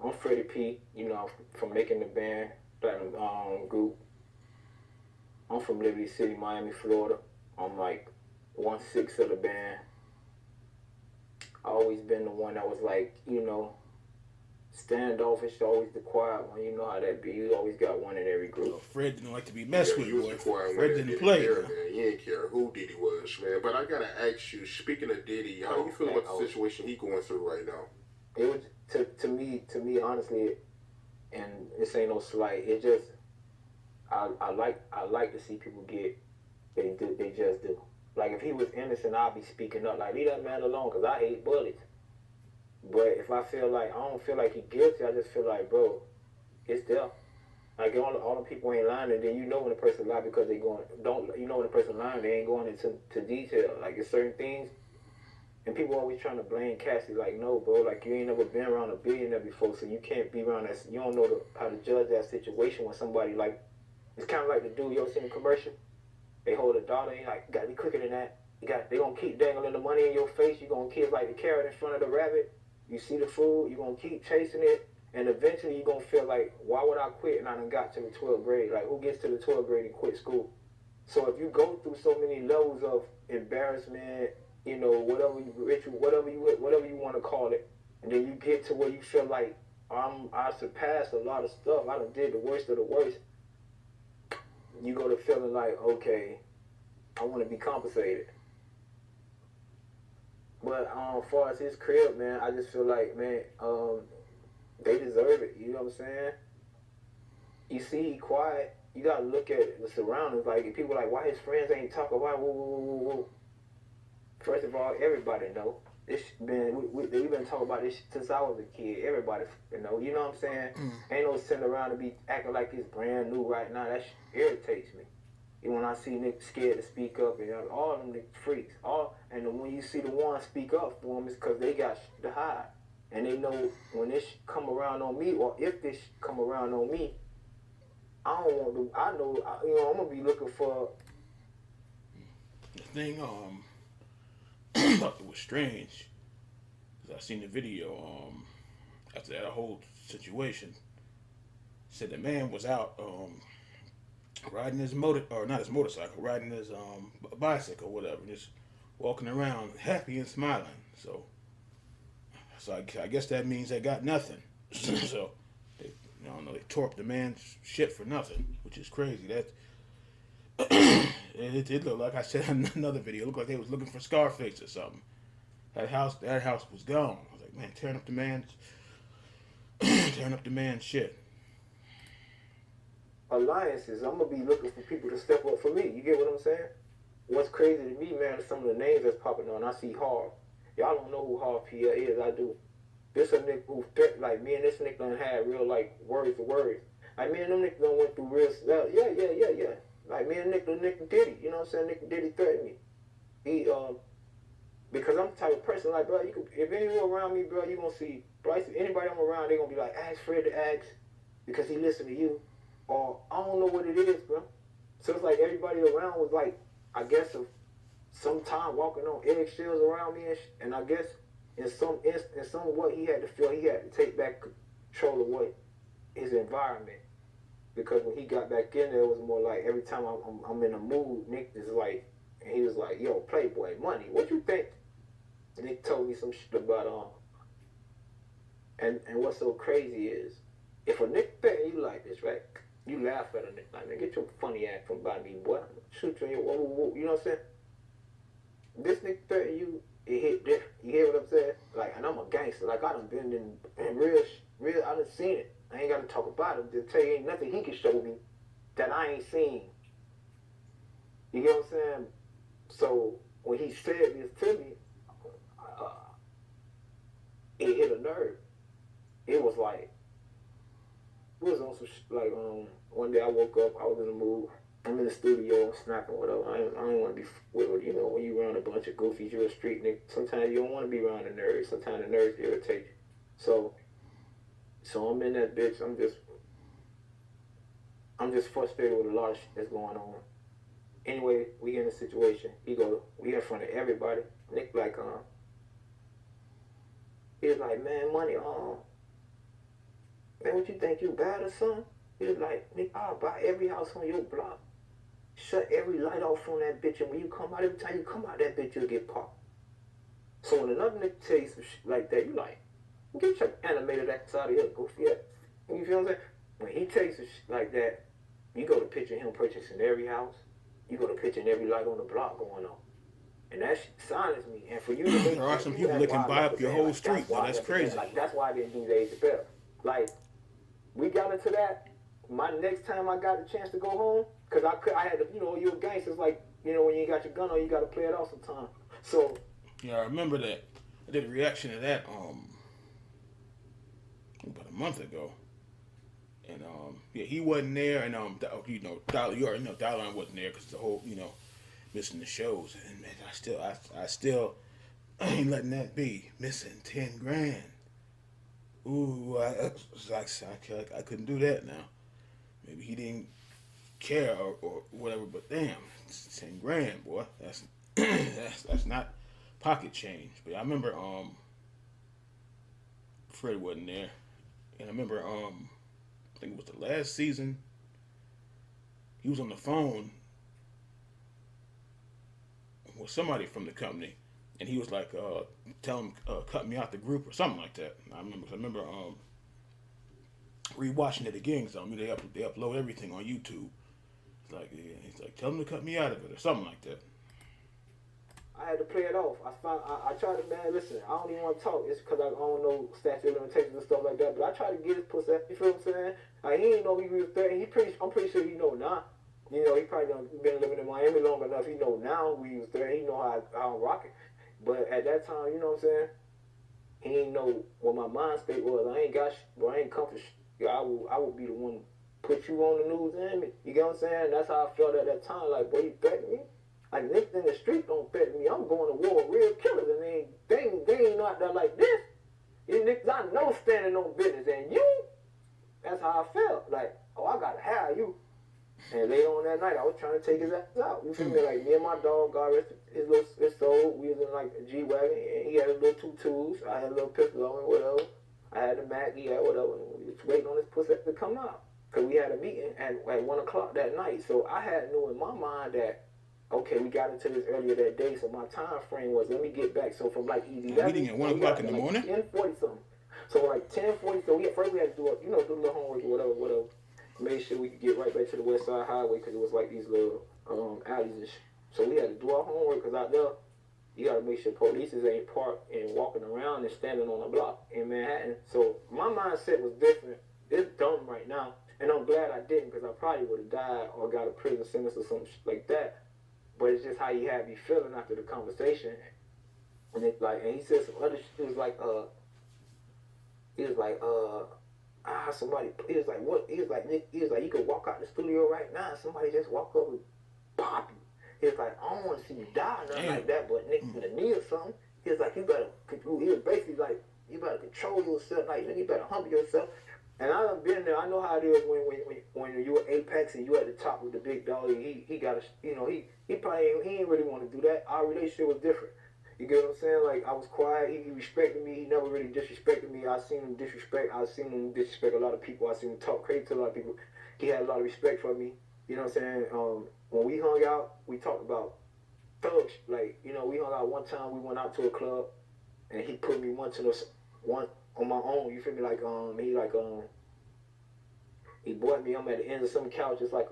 I'm Freddy P. You know, from making the band platinum group. I'm from Liberty City, Miami, Florida. I'm like 1/6 of the band. I always been the one that was like, you know, standoffish, always the quiet one. You know how that be. You always got one in every You know, group. Fred didn't like to be Yeah, messed with, you was boy. the quiet one Fred that didn't didn't play, care, man. man. You didn't care who Diddy was, man. But I gotta ask you, speaking of Diddy, how you Oh feel man, about the situation he going through right now? it was to me honestly, and this ain't no slight. It just I like to see people get they just do. Like if he was innocent, I'll be speaking up. Like leave that man alone, cause I hate bullets. But if I feel like I don't feel like he guilty, I just feel like bro, it's there. Like all the people ain't lying, and then you know when a person lie because they going don't you know when a person lying they ain't going into detail. Like it's certain things, and people always trying to blame Cassie. Like no, bro, like you ain't never been around a billionaire before, so you can't be around that. You don't know how to judge that situation when somebody like it's kind of like the dude you ever seen the commercial. They hold a dollar and like, you gotta be quicker than that. They gonna keep dangling the money in your face. You gonna keep like the carrot in front of the rabbit. You see the food, you gonna keep chasing it, and eventually you gonna feel like, why would I quit? And I done got to the 12th grade. Like, who gets to the 12th grade and quit school? So if you go through so many levels of embarrassment, you know, whatever you want to call it, and then you get to where you feel like I surpassed a lot of stuff. I done did the worst of the worst. You go to feeling like, okay, I want to be compensated. But as far as his crib, man, I just feel like, man, they deserve it. You know what I'm saying? You see, he quiet. You gotta look at the surroundings. Like, people like, why his friends ain't talking? Why? Whoa, whoa, whoa, whoa. First of all, everybody know this. We've been talking about this since I was a kid. Everybody, know. You know what I'm saying? Ain't no sitting around to be acting like it's brand new right now. That irritates me. And when I see niggas scared to speak up, and all them niggas freaks, and when you see the ones speak up for them, it's because they got shit to hide, and they know when this come around on me, or if this come around on me, I don't want to. I know, I'm gonna be looking for. The thing, I thought it was strange because I seen the video. After that whole situation, said the man was out riding his motor or not his motorcycle, riding his bicycle, whatever, just walking around happy and smiling. So I guess that means they got nothing. So they, I don't know, they tore up the man's shit for nothing, which is crazy. That it looked like I said in another video. It looked like they was looking for Scarface or something. That house was gone. I was like, man, tearing up the man's shit. Alliances. I'm gonna be looking for people to step up for me. You get what I'm saying? What's crazy to me, man, is some of the names that's popping on. I see Harv. Y'all don't know who Harv Pierre is. I do. This a nigga who like me and this nigga done had real like words to words. Like me and them niggas done went through real yeah. Like me and Nick Diddy. You know what I'm saying? Nick Diddy threatened me. He because I'm the type of person like bro. You can if anyone around me, bro, you gonna see. Bro, anybody I'm around, they gonna be like, ask Fred to ask because he listen to you. Or I don't know what it is, bro. So it's like everybody around was like, I guess, of some time walking on eggshells around me, and I guess in some what he had to feel he had to take back control of what his environment. Because when he got back in there, it was more like every time I'm in a mood, Nick is like, and he was like, yo, Playboy, money, what you think? Nick told me some shit about and what's so crazy is, if a Nick threaten you like this, right? You laugh at a nigga like, man, get your funny ass from by me, boy. Shoot you in your whoa. You know what I'm saying? This nigga threaten you, it hit different. You hear what I'm saying? Like, and I'm a gangster. Like, I done been in real, I done seen it. I ain't got to talk about it. Just tell you ain't nothing he can show me that I ain't seen. You get what I'm saying? So, when he said this to me, uh, it hit a nerve. It was like, it was on some like one day I woke up, I was in the mood. I'm in the studio, snapping, whatever. I don't want to be with, you know, when you around a bunch of goofies, you're a street nigga. Sometimes you don't want to be around the nerds. Sometimes the nerds irritate you. So I'm in that bitch. I'm just frustrated with a lot of shit that's going on. Anyway, we in a situation. We in front of everybody. Nick like, he was like, man, money, what you think, you bad or something? He was like, nigga, I'll buy every house on your block. Shut every light off on that bitch, and when you come out, every time you come out, that bitch you'll get popped. So when another nigga tell you some shit like that, you like, get your animated ass out of here, goofy ass. You feel what I'm saying? When he tell you some shit like that, you go to picture him purchasing every house. You go to picture every light on the block going on. And that shit silenced me. And for you to make there are some people that can buy up your whole street, though. That's crazy. Like, that's why I didn't do Days of Better. Like, we got into that. My next time I got a chance to go home, because I had to, you're a gangster. It's like, when you ain't got your gun on, you got to play it off sometime. So. Yeah, I remember that. I did a reaction to that about a month ago. And, he wasn't there. And, Dollar, you already know Dollar wasn't there because the whole, missing the shows. And, man, I still ain't letting that be. Missing 10 grand. Ooh, I couldn't do that now. Maybe he didn't care or whatever, but damn, 10 grand, boy. That's that's not pocket change. But I remember Freddy wasn't there. And I remember I think it was the last season, he was on the phone with somebody from the company, and he was like, tell him cut me out the group or something like that. I remember rewatching it again because they upload everything on YouTube. He's like, tell him to cut me out of it or something like that. I had to play it off. I tried to, man, listen, I don't even want to talk. It's because I don't know statute of limitations and stuff like that. But I tried to get his pussy. You feel what I'm saying? Like, he didn't know he was 30. I'm pretty sure he know now. He probably done been living in Miami long enough. He know now we was 30. He know how I'm rocking. But at that time, you know what I'm saying? He didn't know what my mind state was. I ain't got shit, but I ain't comfort shit. I would be the one to put you on the news and me. You get what I'm saying? That's how I felt at that time. Like, boy, you threatening me? Like, niggas in the street don't threaten me. I'm going to war with real killers, and they ain't out there like this. These niggas I know standing on business, and you, that's how I felt. Like, I gotta have you. And later on that night, I was trying to take his ass out. You feel me? Like, me and my dog, God rest his soul, we was in like a G-Wagon, and he had his little 2 tools. I had a little pistol on him, whatever. I had the Mac, he had whatever. And we was waiting on this pussy to come out. Because we had a meeting at 1 o'clock that night. So I had knew in my mind that, okay, we got into this earlier that day, so my time frame was, let me get back. So from like easy. Meeting at 1 o'clock in the morning? 10:40 something. So like 10:40, so first we had to do do a little homework or whatever. Made sure we could get right back to the West Side Highway because it was like these little alleys and shit. So we had to do our homework because out there, you got to make sure police ain't parked and walking around and standing on a block in Manhattan. So my mindset was different. It's dumb right now. And I'm glad I didn't because I probably would have died or got a prison sentence or something like that. But it's just how you had me feeling after the conversation. And it's like, and he said some other shit. He was like, somebody, he was like, what? He was like, you could walk out the studio right now and somebody just walk over and pop you. He was like, I don't want to see you die or nothing like that, but nigga in the knee or something. He was like, he was basically like, you better control yourself, like, you better humble yourself. And I done been there. I know how it is when you're Apex and you at the top with the big dog. He got he ain't really want to do that. Our relationship was different. You get what I'm saying? Like, I was quiet. He respected me. He never really disrespected me. I seen him disrespect a lot of people. I seen him talk crazy to a lot of people. He had a lot of respect for me. You know what I'm saying? When we hung out, we talked about thugs. Like, we hung out one time. We went out to a club, and he put me one on my own. You feel me? Like, he bought me. I'm at the end of some couch. It's like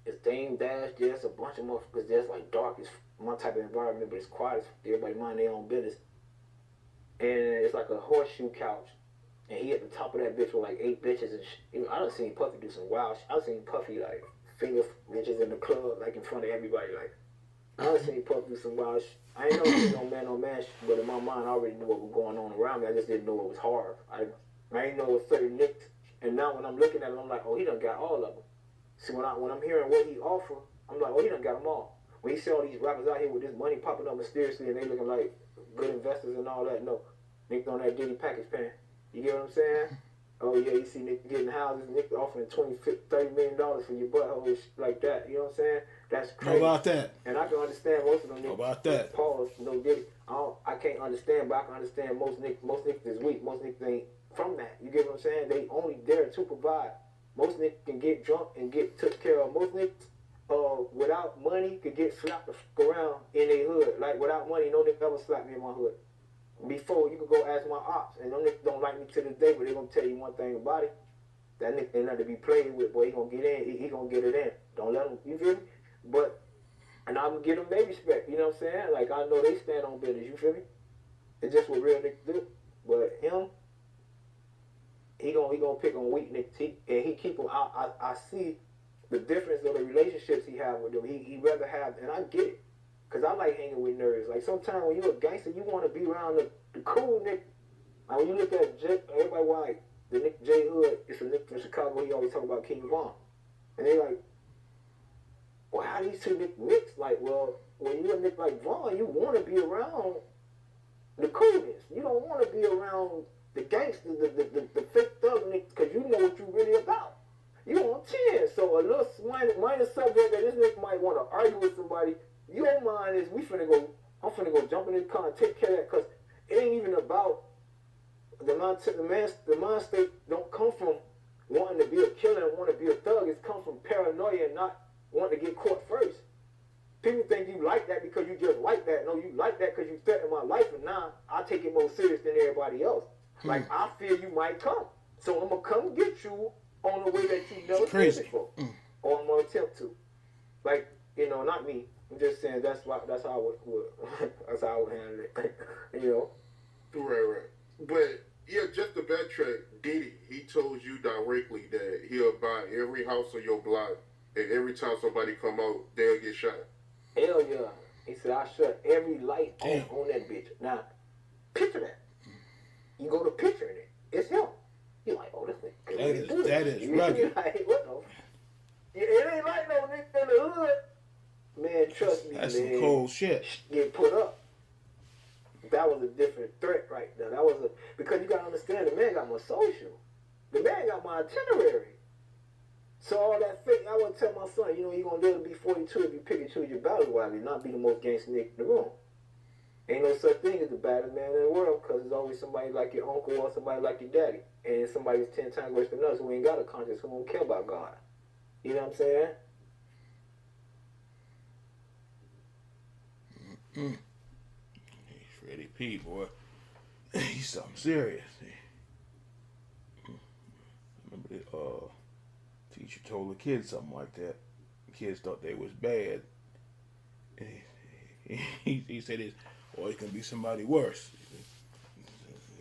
it's Dame Dash. There's a bunch of motherfuckers. There's like dark as my type of environment, but it's quiet as everybody mind their own business. And it's like a horseshoe couch. And he at the top of that bitch with like 8 bitches and shit. I done seen Puffy do some wild shit. I done seen Puffy like finger bitches in the club, like in front of everybody. Like, I done seen Puffy do some wild shit. I ain't know it was no man shit, but in my mind I already knew what was going on around me. I just didn't know it was hard. I didn't know it was certain nicks. And now when I'm looking at him, I'm like, oh, he done got all of them. See, when I'm hearing what he offer, I'm like, oh, he done got them all. When you see all these rappers out here with this money popping up mysteriously and they looking like good investors and all that, no. Niggas on that Diddy package pan. You get what I'm saying? Oh, yeah, you see niggas getting houses, niggas offering $20, $30 million for your butthole, shit like that. You know what I'm saying? That's crazy. How about that? And I can understand most of them niggas. How about that? Pause, no Diddy. I can't understand, but I can understand most niggas is weak. Most niggas ain't from that. You get what I'm saying? They only there to provide. Most niggas can get drunk and get took care of. Most niggas without money could get slapped around in their hood. Like without money, no nigga ever slapped me in my hood. Before, you could go ask my ops, and them niggas don't like me to this day, but they gonna tell you one thing about it. That nigga ain't nothing to be played with, boy. He gonna get in, he gonna get it in. Don't let him, you feel me? But, and I'm gonna give them baby respect, you know what I'm saying? Like, I know they stand on business, you feel me? It's just what real niggas do. But him, he gonna pick on weak niggas, and he keep them out. I see the difference of the relationships he have with them. He rather have, and I get it. Because I like hanging with nerds. Like, sometimes when you're a gangster, you want to be around the cool nigga. Like, when you look at everybody like the Nick J. Hood, it's a nigga from Chicago, he always talk about King Von. And they like, well, how these two niggas mix? Like, well, when you're a nigga like Von, you want to be around the coolness. You don't want to be around the gangsters, the fake thug niggas, because you know what you really about. You on 10. So a little minor subject that this nigga might want to argue with somebody, your mind is, I'm finna go jump in this car and take care of that, because it ain't even about the mind state don't come from wanting to be a killer and want to be a thug. It comes from paranoia and not wanting to get caught first. People think you like that because you just like that. No, you like that because you threatened my life, and now I take it more serious than everybody else. Like, I fear you might come. So I'm going to come get you on the way that you never did before. Or I'm going to attempt to. Like, you know, not me. I'm just saying that's how I would that's how I would handle it. You know? Right. But yeah, just to backtrack, Diddy, he told you directly that he'll buy every house on your block, and every time somebody come out, they'll get shot. Hell yeah. He said, I shut every light on that bitch. Now, picture that. You go to picturing it. It's him. You're like, oh, this nigga. That is rugged. Like, what the? It ain't like no nigga in the hood. Man, trust me, That's man. some cold shit. Get put up. That was a different threat right there. That was because you gotta understand, the man got my social. The man got my itinerary. So all that fake, I would tell my son, you know, you're gonna live to be 42 if you pick and choose your battles wisely, not be the most gangster nigga in the room. Ain't no such thing as the baddest man in the world, because there's always somebody like your uncle or somebody like your daddy. And somebody who's 10 times worse than us who ain't got a conscience, who don't care about God. You know what I'm saying? Freddy P, boy. He's something serious. Remember the teacher told the kids something like that. The kids thought they was bad. He said, or it can be somebody worse.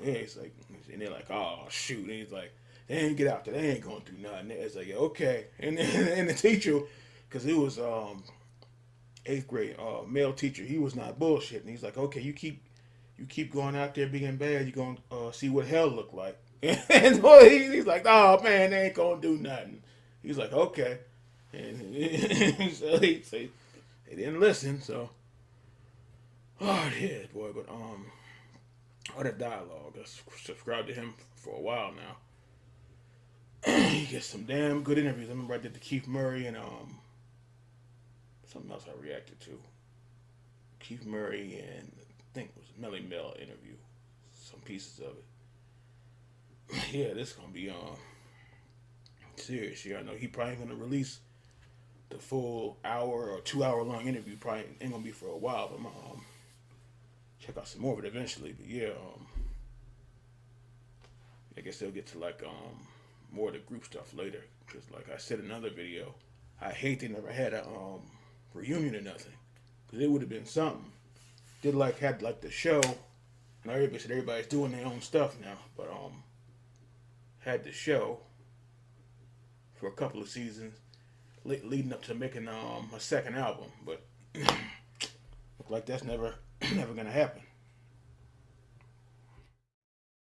Yeah, it's like, and they're like, oh, shoot. And he's like, they ain't get out there. They ain't going through nothing. It's like, okay. And the teacher, because it was 8th grade, male teacher, he was not bullshitting. He's like, okay, you keep going out there being bad, you're going to see what hell look like. And he's like, oh, man, they ain't going to do nothing. He's like, okay. And so they didn't listen, so. Oh, yeah, boy, but, all that dialogue, I subscribed to him for a while now. He gets some damn good interviews. I remember I did the Keith Murray and, something else I reacted to. Keith Murray and I think it was a Melly Mel interview. Some pieces of it. Yeah, this is gonna be serious here. I know he probably gonna release the full hour or 2 hour long interview. Probably ain't gonna be for a while, but I'm gonna check out some more of it eventually. But yeah, I guess they'll get to like more of the group stuff later. Cause like I said in another video, I hate they never had a reunion or nothing, because it would have been something. Had the show, and everybody said everybody's doing their own stuff now, but had the show for a couple of seasons leading up to making a second album, but look like that's never gonna happen.